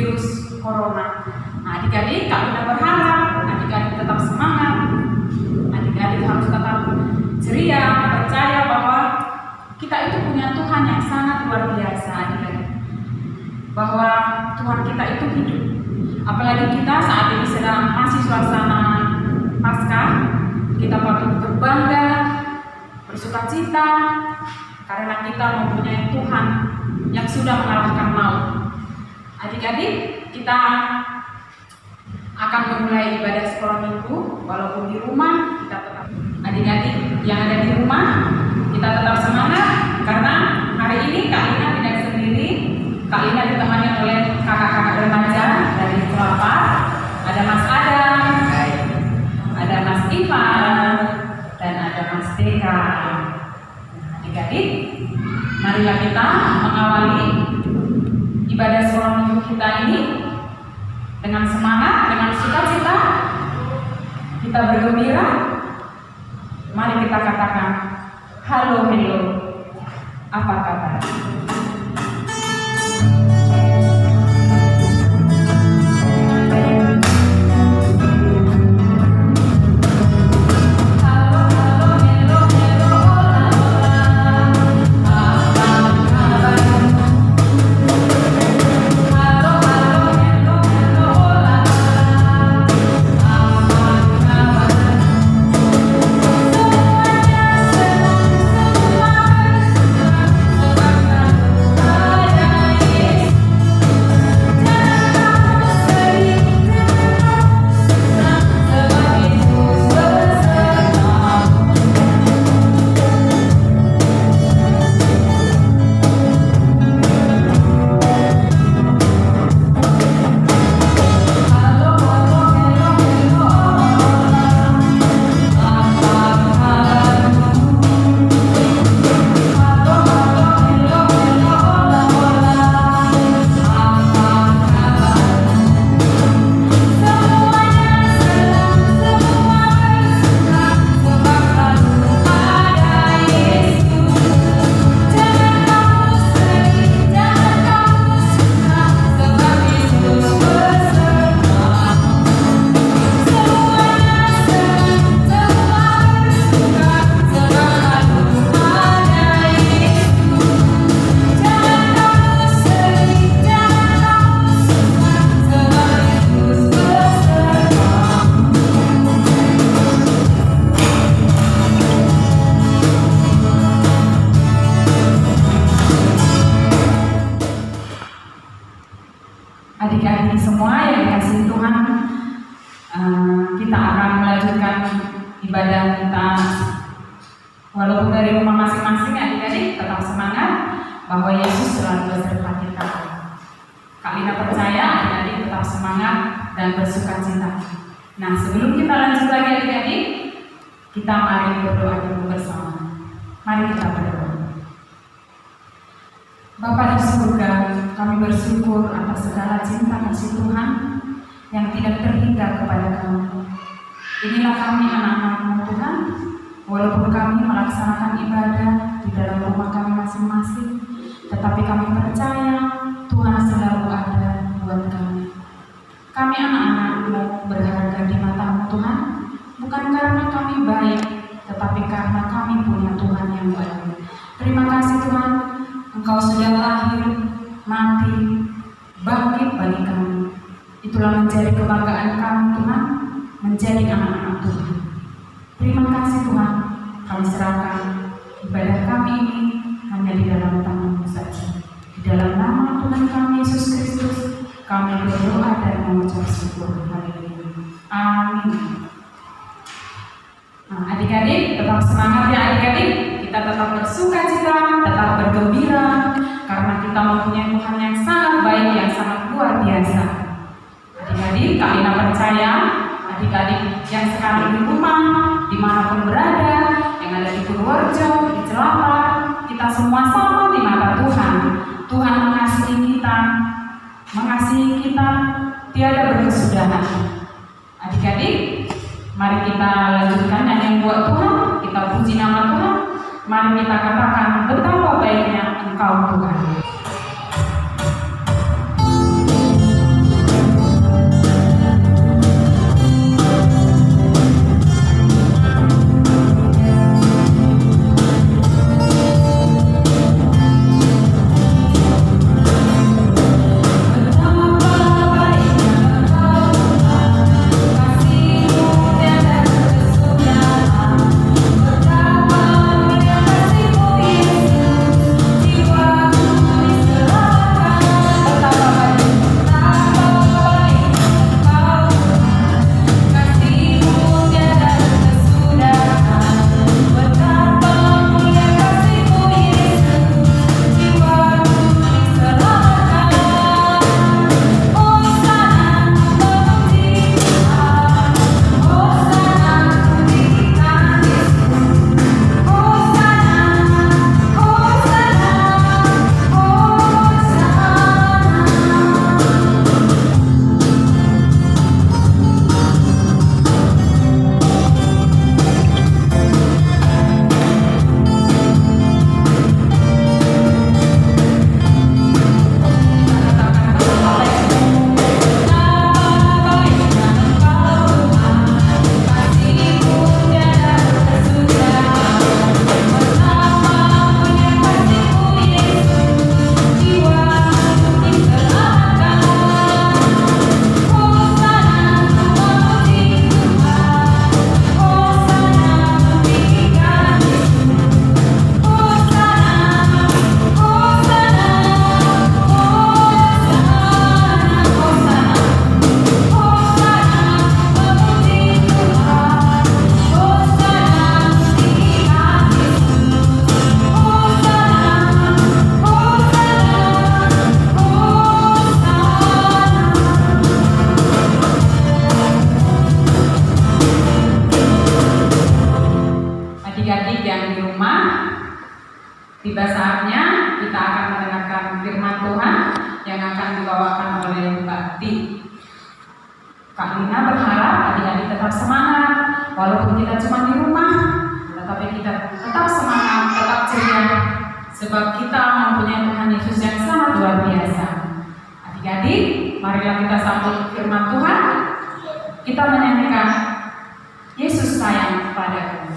virus corona. Nah, adik-adik, Kak Lina berharap adik-adik tetap semangat, adik-adik harus tetap ceria, percaya bahwa kita itu punya Tuhan yang sangat luar biasa, adik-adik. Bahwa Tuhan kita itu hidup. Apalagi kita saat ini sedang masih suasana Paskah, kita patut berbangga, bersukacita, karena kita mempunyai Tuhan yang sudah mengalahkan maut. Adik-adik, kita akan memulai ibadah sekolah minggu, walaupun di rumah kita tetap. Adik-adik yang ada di rumah, kita tetap semangat, karena hari ini Kak Lina tidak sendiri. Kak Lina ditemani oleh kakak-kakak remaja dari Kelapa. Ada Mas Adam, ada Mas Ivan, dan ada Mas Deka. Adik-adik, marilah kita mengawali ibadah sekolah minggu kita ini dengan semangat, dengan sukacita. Kita bergembira. Mari kita katakan, halo, hello, apa kabar? Adik-adik semua yang dikasihi Tuhan, kita akan melanjutkan ibadah kita walaupun dari rumah masing-masing. Adik-adik tetap semangat bahwa Yesus selalu beserta kita. Kak Lina percaya adik-adik tetap semangat dan bersukacita. Nah, sebelum kita lanjut lagi adik-adik, kita mari berdoa dulu bersama. Mari kita berdoa. Bapa di surga, kami bersyukur atas segala cinta kasih Tuhan yang tidak terhingga kepada kami. Inilah kami anak-anak-Mu Tuhan, walaupun kami melaksanakan ibadah di dalam rumah kami masing-masing, tetapi kami percaya Tuhan selalu ada buat kami. Kami anak-anak-Mu berharga di mata-Mu Tuhan, bukan karena kami baik, tetapi karena kami punya Tuhan yang baik. Terima kasih Tuhan, Engkau sudah lahir, mati, bangkit bagi kami. Itulah menjadi kebanggaan kami Tuhan, menjadi anak-anak Tuhan. Terima kasih Tuhan, kami serahkan ibadah kami ini hanya di dalam tangan-Mu saja. Di dalam nama Tuhan kami Yesus Kristus, kami berdoa dan mengucap syukur. Haleluya. Amin. Nah, adik-adik tetap semangat ya adik-adik. Kita tetap bersukacita, tetap bergembira, karena kita mempunyai Tuhan yang sangat baik, yang sangat luar biasa. Adik-adik, Kak Lina percaya, adik-adik yang sekarang di rumah, dimanapun berada, yang ada di Purworejo, di Celapa, kita semua sama di mata Tuhan. Tuhan mengasihi kita, tiada berkesudahan. Adik-adik, mari kita lanjutkan nyanyian buat Tuhan, kita puji nama Tuhan. Mari kita katakan betapa baiknya Engkau Tuhan. adik-adik yang di rumah, tiba saatnya kita akan mendengarkan firman Tuhan yang akan dibawakan oleh Mbak Ti. Kak Lina berharap adik-adik tetap semangat, walaupun kita cuma di rumah, tetapi kita tetap semangat, tetap ceria, sebab kita mempunyai Tuhan Yesus yang sangat luar biasa. Adik-adik, marilah kita sambut firman Tuhan. Kita menyanyikan Yesus sayang padaku.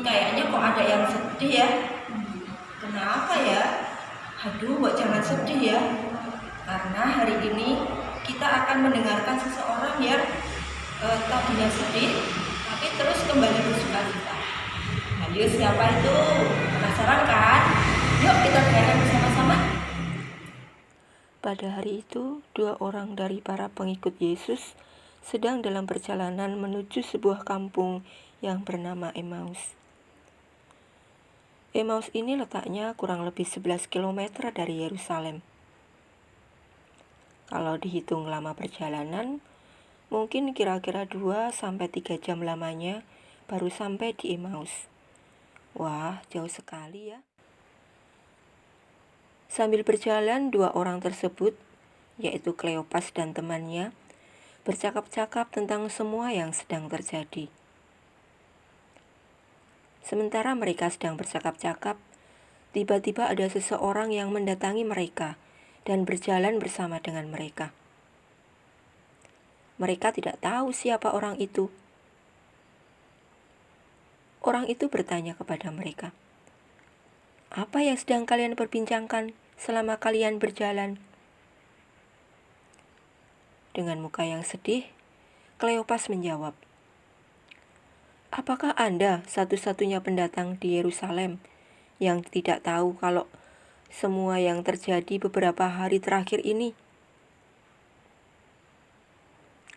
Kayaknya kok ada yang sedih ya. Kenapa ya? Aduh, Mbak jangan sedih ya. Karena hari ini kita akan mendengarkan seseorang yang tadinya sedih, tapi terus kembali bersukacita. Ayo, siapa itu? Penasaran kan? Yuk kita dengarkan bersama-sama. Pada hari itu, 2 orang dari para pengikut Yesus sedang dalam perjalanan menuju sebuah kampung yang bernama Emmaus. Emmaus ini letaknya kurang lebih 11 km dari Yerusalem. Kalau dihitung lama perjalanan, mungkin kira-kira 2-3 jam lamanya baru sampai di Emmaus. Wah, jauh sekali ya. Sambil berjalan, 2 orang tersebut, yaitu Kleopas dan temannya, bercakap-cakap tentang semua yang sedang terjadi. Sementara mereka sedang bercakap-cakap, tiba-tiba ada seseorang yang mendatangi mereka dan berjalan bersama dengan mereka. Mereka tidak tahu siapa orang itu. Orang itu bertanya kepada mereka, "Apa yang sedang kalian perbincangkan selama kalian berjalan?" Dengan muka yang sedih, Kleopas menjawab, "Apakah Anda satu-satunya pendatang di Yerusalem yang tidak tahu kalau semua yang terjadi beberapa hari terakhir ini?"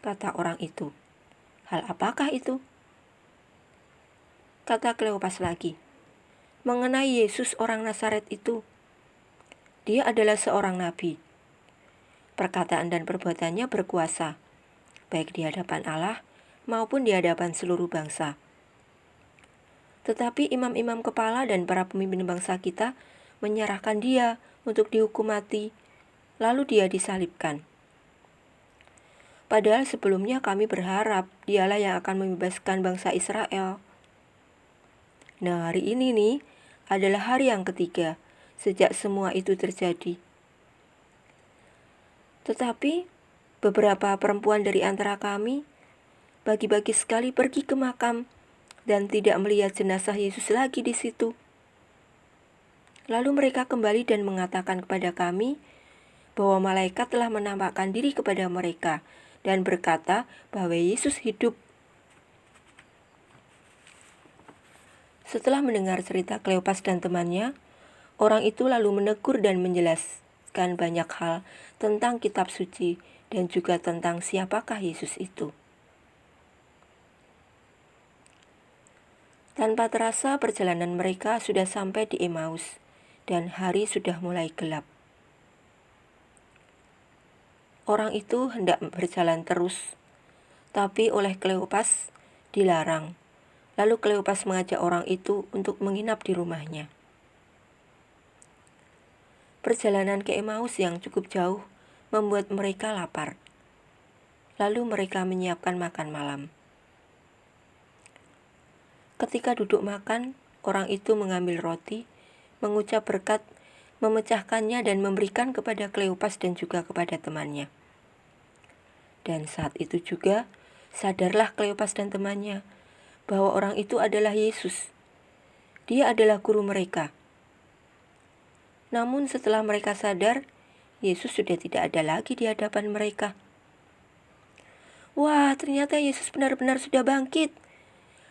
Kata orang itu, "Hal apakah itu?" Kata Kleopas lagi, "Mengenai Yesus orang Nazaret itu. Dia adalah seorang nabi. Perkataan dan perbuatannya berkuasa, baik di hadapan Allah maupun di hadapan seluruh bangsa. Tetapi imam-imam kepala dan para pemimpin bangsa kita menyerahkan dia untuk dihukum mati, lalu dia disalibkan. Padahal sebelumnya kami berharap dialah yang akan membebaskan bangsa Israel. Nah, hari ini nih adalah hari yang ketiga sejak semua itu terjadi. Tetapi beberapa perempuan dari antara kami bagi-bagi sekali pergi ke makam dan tidak melihat jenazah Yesus lagi di situ. Lalu mereka kembali dan mengatakan kepada kami bahwa malaikat telah menampakkan diri kepada mereka dan berkata bahwa Yesus hidup. Setelah mendengar cerita Kleopas dan temannya, orang itu lalu menegur dan menjelaskan banyak hal tentang kitab suci dan juga tentang siapakah Yesus itu. Tanpa terasa perjalanan mereka sudah sampai di Emmaus dan hari sudah mulai gelap. Orang itu hendak berjalan terus, tapi oleh Kleopas dilarang. Lalu Kleopas mengajak orang itu untuk menginap di rumahnya. Perjalanan ke Emmaus yang cukup jauh membuat mereka lapar. Lalu mereka menyiapkan makan malam. Ketika duduk makan, orang itu mengambil roti, mengucap berkat, memecahkannya dan memberikan kepada Kleopas dan juga kepada temannya. Dan saat itu juga sadarlah Kleopas dan temannya bahwa orang itu adalah Yesus. Dia adalah guru mereka. Namun setelah mereka sadar, Yesus sudah tidak ada lagi di hadapan mereka. Wah, ternyata Yesus benar-benar sudah bangkit.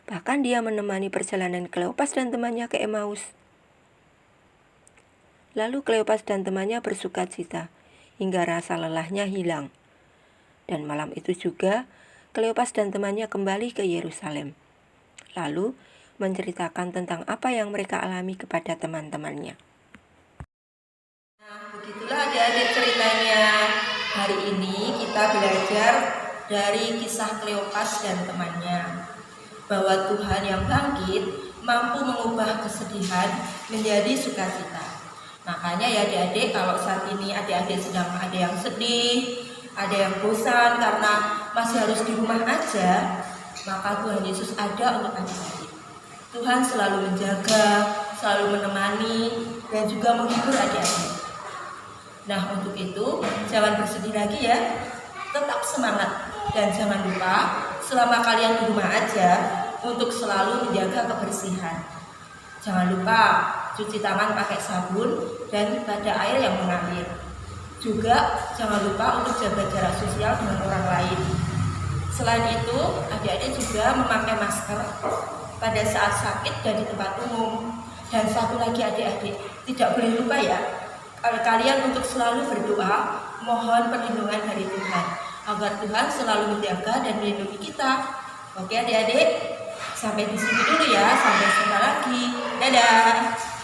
Bahkan dia menemani perjalanan Kleopas dan temannya ke Emmaus. Lalu Kleopas dan temannya bersukacita hingga rasa lelahnya hilang. Dan malam itu juga Kleopas dan temannya kembali ke Yerusalem. Lalu menceritakan tentang apa yang mereka alami kepada teman-temannya. Nah, begitulah adik-adik ceritanya. Hari ini kita belajar dari kisah Kleopas dan temannya, bahwa Tuhan yang bangkit mampu mengubah kesedihan menjadi sukacita. Makanya ya adik-adik, kalau saat ini adik-adik sedang ada yang sedih, ada yang bosan karena masih harus di rumah aja, maka Tuhan Yesus ada untuk adik-adik. Tuhan selalu menjaga, selalu menemani, dan juga menghibur adik-adik. Nah, untuk itu jangan bersedih lagi ya, tetap semangat. Dan jangan lupa selama kalian di rumah aja untuk selalu menjaga kebersihan. Jangan lupa cuci tangan pakai sabun dan pada air yang mengalir. Juga jangan lupa untuk jaga jarak sosial dengan orang lain. Selain itu, adik-adik juga memakai masker pada saat sakit dan di tempat umum. Dan satu lagi adik-adik, tidak boleh lupa ya, kalian untuk selalu berdoa, mohon perlindungan dari Tuhan, agar Tuhan selalu menjaga dan melindungi kita. Oke adik-adik, sampai di sini dulu ya, sampai jumpa lagi. Dadah.